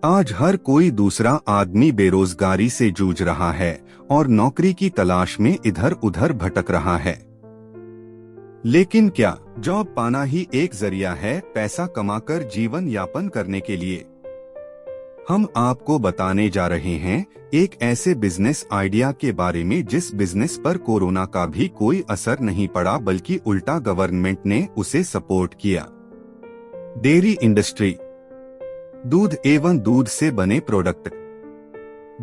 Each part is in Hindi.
आज हर कोई दूसरा आदमी बेरोजगारी से जूझ रहा है और नौकरी की तलाश में इधर उधर भटक रहा है। लेकिन क्या जॉब पाना ही एक जरिया है पैसा कमाकर जीवन यापन करने के लिए? हम आपको बताने जा रहे हैं एक ऐसे बिजनेस आइडिया के बारे में जिस बिजनेस पर कोरोना का भी कोई असर नहीं पड़ा, बल्कि उल्टा गवर्नमेंट ने उसे सपोर्ट किया। Dairy industry. दूध एवं दूध से बने प्रोडक्ट।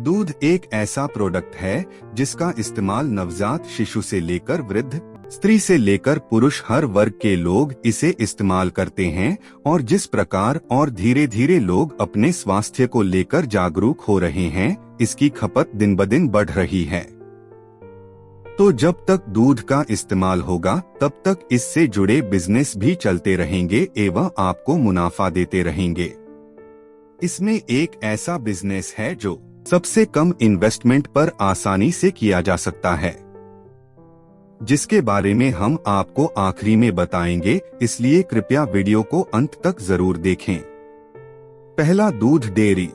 दूध एक ऐसा प्रोडक्ट है जिसका इस्तेमाल नवजात शिशु से लेकर वृद्ध, स्त्री से लेकर पुरुष, हर वर्ग के लोग इसे इस्तेमाल करते हैं। और जिस प्रकार और धीरे धीरे लोग अपने स्वास्थ्य को लेकर जागरूक हो रहे हैं, इसकी खपत दिन ब दिन बढ़ रही है। तो जब तक दूध का इस्तेमाल होगा तब तक इससे जुड़े बिजनेस भी चलते रहेंगे एवं आपको मुनाफा देते रहेंगे। इसमें एक ऐसा बिजनेस है जो सबसे कम इन्वेस्टमेंट पर आसानी से किया जा सकता है, जिसके बारे में हम आपको आखिरी में बताएंगे, इसलिए कृपया वीडियो को अंत तक जरूर देखें। पहला, दूध डेयरी।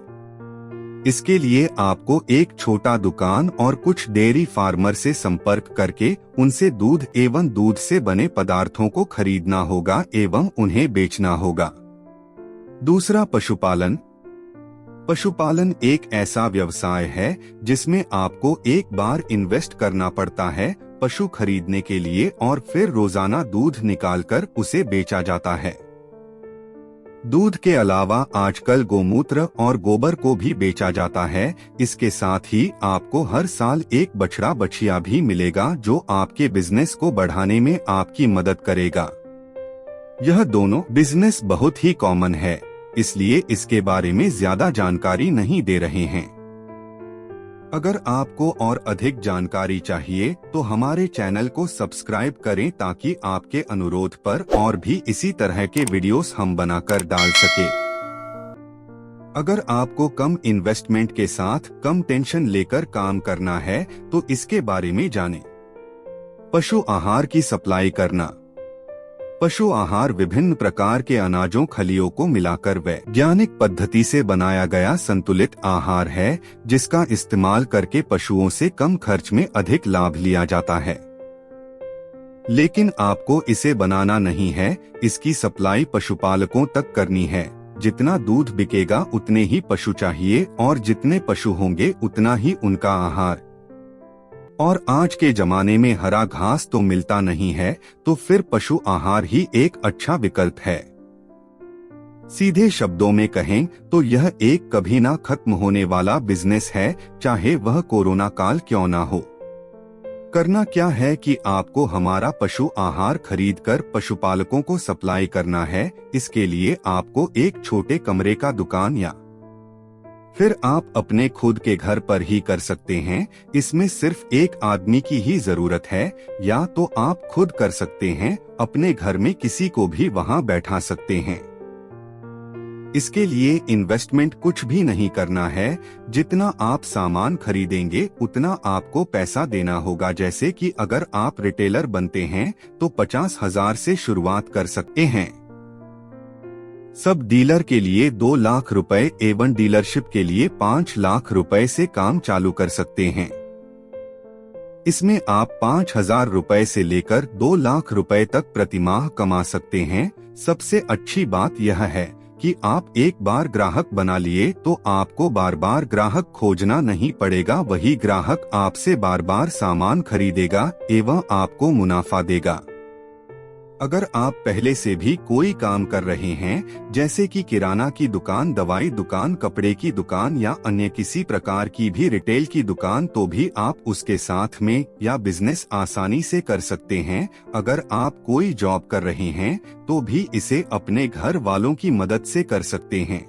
इसके लिए आपको एक छोटा दुकान और कुछ डेयरी फार्मर से संपर्क करके उनसे दूध एवं दूध से बने पदार्थों को खरीदना होगा एवं उन्हें बेचना होगा। दूसरा, पशुपालन। पशुपालन एक ऐसा व्यवसाय है जिसमें आपको एक बार इन्वेस्ट करना पड़ता है पशु खरीदने के लिए और फिर रोजाना दूध निकालकर उसे बेचा जाता है। दूध के अलावा आजकल गोमूत्र और गोबर को भी बेचा जाता है। इसके साथ ही आपको हर साल एक बछड़ा बछिया भी मिलेगा जो आपके बिजनेस को बढ़ाने में आपकी मदद करेगा। यह दोनों बिजनेस बहुत ही कॉमन है, इसलिए इसके बारे में ज्यादा जानकारी नहीं दे रहे हैं। अगर आपको और अधिक जानकारी चाहिए तो हमारे चैनल को सब्सक्राइब करें ताकि आपके अनुरोध पर और भी इसी तरह के वीडियोस हम बनाकर डाल सके। अगर आपको कम इन्वेस्टमेंट के साथ कम टेंशन लेकर काम करना है तो इसके बारे में जानें। पशु आहार की सप्लाई करना। पशु आहार विभिन्न प्रकार के अनाजों खलियों को मिलाकर वैज्ञानिक पद्धति से बनाया गया संतुलित आहार है, जिसका इस्तेमाल करके पशुओं से कम खर्च में अधिक लाभ लिया जाता है। लेकिन आपको इसे बनाना नहीं है, इसकी सप्लाई पशुपालकों तक करनी है। जितना दूध बिकेगा उतने ही पशु चाहिए और जितने पशु होंगे उतना ही उनका आहार। और आज के जमाने में हरा घास तो मिलता नहीं है, तो फिर पशु आहार ही एक अच्छा विकल्प है। सीधे शब्दों में कहें तो यह एक कभी ना खत्म होने वाला बिजनेस है, चाहे वह कोरोना काल क्यों ना हो। करना क्या है कि आपको हमारा पशु आहार खरीदकर पशुपालकों को सप्लाई करना है। इसके लिए आपको एक छोटे कमरे का दुकान या फिर आप अपने खुद के घर पर ही कर सकते हैं। इसमें सिर्फ एक आदमी की ही जरूरत है, या तो आप खुद कर सकते हैं, अपने घर में किसी को भी वहां बैठा सकते हैं। इसके लिए इन्वेस्टमेंट कुछ भी नहीं करना है। जितना आप सामान खरीदेंगे उतना आपको पैसा देना होगा। जैसे कि अगर आप रिटेलर बनते हैं तो 50,000 से शुरुआत कर सकते हैं। सब डीलर के लिए 2 लाख रुपए एवं डीलरशिप के लिए 5 लाख रुपए से काम चालू कर सकते हैं। इसमें आप 5,000 रुपए से लेकर 2 लाख रुपए तक प्रतिमाह कमा सकते हैं। सबसे अच्छी बात यह है कि आप एक बार ग्राहक बना लिए तो आपको बार बार ग्राहक खोजना नहीं पड़ेगा। वही ग्राहक आपसे बार बार सामान खरीदेगा एवं आपको मुनाफा देगा। अगर आप पहले से भी कोई काम कर रहे हैं, जैसे कि किराना की दुकान, दवाई दुकान, कपड़े की दुकान या अन्य किसी प्रकार की भी रिटेल की दुकान, तो भी आप उसके साथ में या बिजनेस आसानी से कर सकते हैं। अगर आप कोई जॉब कर रहे हैं तो भी इसे अपने घर वालों की मदद से कर सकते हैं।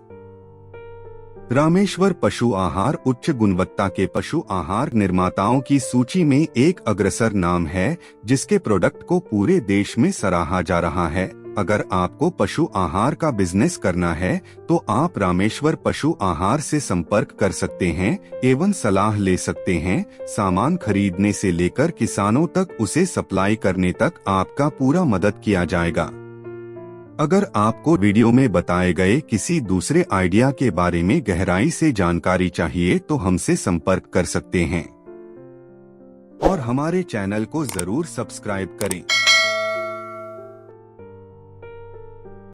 रामेश्वर पशु आहार उच्च गुणवत्ता के पशु आहार निर्माताओं की सूची में एक अग्रसर नाम है, जिसके प्रोडक्ट को पूरे देश में सराहा जा रहा है। अगर आपको पशु आहार का बिजनेस करना है तो आप रामेश्वर पशु आहार से संपर्क कर सकते हैं एवं सलाह ले सकते हैं। सामान खरीदने से लेकर किसानों तक उसे सप्लाई करने तक आपका पूरा मदद किया जाएगा। अगर आपको वीडियो में बताए गए किसी दूसरे आइडिया के बारे में गहराई से जानकारी चाहिए तो हमसे संपर्क कर सकते हैं और हमारे चैनल को जरूर सब्सक्राइब करें।